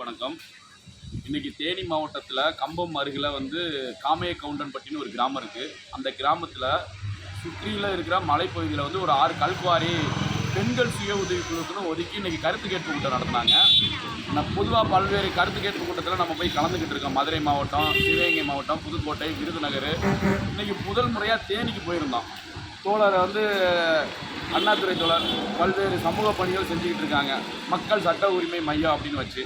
வணக்கம். இன்னைக்கு தேனி மாவட்டத்தில் கம்பம் அருகில் காமைய கவுண்டன்பட்டின்னு ஒரு கிராமம் இருக்குது. அந்த கிராமத்தில் சுற்றியில் இருக்கிற மலைப்பகுதியில் ஒரு 6 கல்குவாரி பெண்கள் சுய உதவி குழுக்குன்னு ஒதுக்கி இன்றைக்கி கருத்து கேட்பு கூட்டம் நடத்தினாங்க. பொதுவாக பல்வேறு கருத்து கேட்பு கூட்டத்தில் நம்ம போய் கலந்துக்கிட்டு இருக்கோம். மதுரை மாவட்டம், சிவகங்கை மாவட்டம், புதுக்கோட்டை, விருதுநகர். இன்றைக்கி முதல் முறையாக தேனிக்கு போயிருந்தோம். தோழர் அண்ணாதுரை தோழர் பல்வேறு சமூக பணிகள் செஞ்சுக்கிட்டு இருக்காங்க. மக்கள் சட்ட உரிமை மையம் அப்படின்னு வச்சு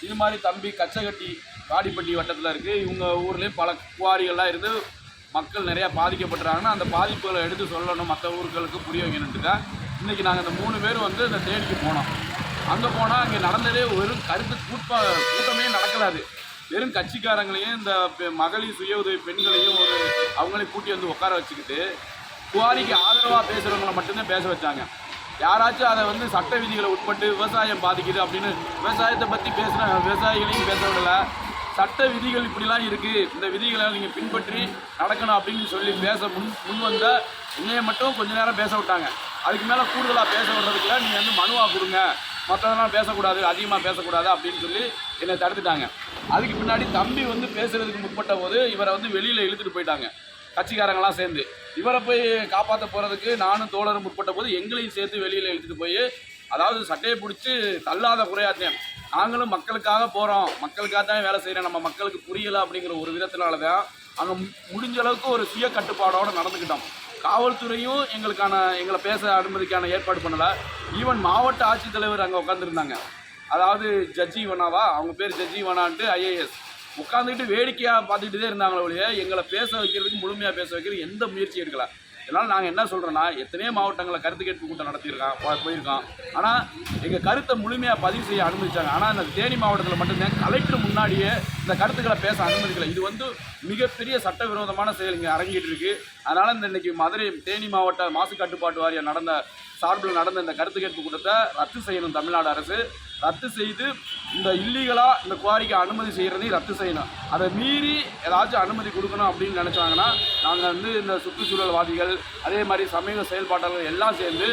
இது மாதிரி தம்பி கச்சகட்டி வாடிப்பட்டி வட்டத்தில் இருக்குது. இவங்க ஊர்லேயும் பல குவாரிகள்லாம் இருந்து மக்கள் நிறையா பாதிக்கப்பட்டுறாங்கன்னா அந்த பாதிப்புகளை எடுத்து சொல்லணும், மற்ற ஊர்களுக்கு புரிய வைக்கணுன்ட்டு தான் இன்றைக்கி நாங்கள் இந்த 3 பேர் இந்த தேனிக்கு போனோம். அங்கே போனால் அங்கே நடந்ததே வெறும் கருத்து கூட்டமே நடக்கலாது. வெறும் கட்சிக்காரங்களையும் இந்த மகளிர் சுய உதவி பெண்களையும் அவங்களையும் கூட்டி உட்கார வச்சுக்கிட்டு குவாரிக்கு ஆதரவாக பேசுகிறவங்களை மட்டும்தான் பேச வச்சாங்க. யாராச்சும் அதை சட்ட விதிகளை உட்பட்டு விவசாயம் பாதிக்குது அப்படின்னு விவசாயத்தை பற்றி பேசுகிற விவசாயிகளையும் பேச விடலை. சட்ட விதிகள் இப்படிலாம் இருக்குது, இந்த விதிகளை நீங்கள் பின்பற்றி நடக்கணும் அப்படின்னு சொல்லி முன் வந்த என்னையை மட்டும் கொஞ்ச நேரம் பேச விட்டாங்க. அதுக்கு மேலே கூடுதலாக பேச விடுறதுக்குள்ள நீங்கள் மனுவாக கொடுங்க, மற்றதெல்லாம் பேசக்கூடாது, அதிகமாக பேசக்கூடாது அப்படின்னு சொல்லி என்னை தடுத்துட்டாங்க. அதுக்கு பின்னாடி தம்பி பேசுகிறதுக்கு முற்பட்ட போது இவரை வெளியில் இழுத்துட்டு போயிட்டாங்க கட்சிக்காரங்களாம் சேர்ந்து. இவரை போய் காப்பாற்ற போகிறதுக்கு நானும் தோழரும் முற்பட்ட போது எங்களையும் சேர்த்து வெளியில் இழுத்துட்டு போய் அதாவது சட்டையை பிடிச்சி தள்ளாத குறையாத்தேன். நாங்களும் மக்களுக்காக போகிறோம், மக்களுக்காக தான் வேலை செய்கிறோம், நம்ம மக்களுக்கு புரியலை அப்படிங்கிற ஒரு விதத்தினால தான் அங்கே முடிஞ்ச அளவுக்கு ஒரு சுய கட்டுப்பாடோடு நடந்துக்கிட்டோம். காவல்துறையும் எங்களை பேச அனுமதிக்கான ஏற்பாடு பண்ணலை. ஈவன் மாவட்ட ஆட்சித்தலைவர் அங்கே உட்காந்துருந்தாங்க. அதாவது ஜட்ஜிவனாவா, அவங்க பேர் ஜட்ஜிவனான்ட்டு IAS உட்காந்துக்கிட்டு வேடிக்கையாக பார்த்துக்கிட்டே இருந்தாங்களே ஒழிய எங்களை பேச வைக்கிறதுக்கு முழுமையாக பேச வைக்கிறது எந்த முயற்சி எடுக்கல. இதனால் நாங்கள் என்ன சொல்கிறோன்னா, எத்தனையோ மாவட்டங்களில் கருத்து கேட்பு கூட்டம் போயிருக்கோம். ஆனால் எங்கள் கருத்தை முழுமையாக பதிவு செய்ய அனுமதிச்சாங்க. ஆனால் இந்த தேனி மாவட்டத்தில் மட்டும்தான் கலெக்டர் முன்னாடியே இந்த கருத்துக்களை பேச அனுமதிக்கலை. இது மிகப்பெரிய சட்டவிரோதமான செயல் இங்கே அரங்கிட்டு இருக்குது. அதனால் இன்றைக்கி மதுரை தேனி மாவட்ட மாசு கட்டுப்பாட்டு வாரியம் சார்பில் நடந்த இந்த கருத்து கேட்பு கூட்டத்தை ரத்து செய்யணும். தமிழ்நாடு அரசு ரத்து செய்து இந்த இல்லீகலாக இந்த குவாரிக்கு அனுமதி செய்கிறதையும் ரத்து செய்யணும். அதை மீறி ஏதாச்சும் அனுமதி கொடுக்கணும் அப்படின்னு நினச்சாங்கன்னா நாங்கள் இந்த சுற்றுச்சூழல்வாதிகள் அதே மாதிரி சமூக செயல்பாட்டாளர்கள் எல்லாம் சேர்ந்து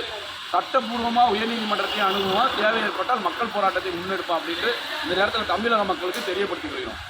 சட்டப்பூர்வமாக உயர்நீதிமன்றத்தையும் அணுகுவோம். தேவை ஏற்பட்டால் மக்கள் போராட்டத்தை முன்னெடுப்போம் அப்படின்ட்டு இந்த நேரத்தில் தமிழக மக்களுக்கு தெரியப்படுத்தி வருகிறோம்.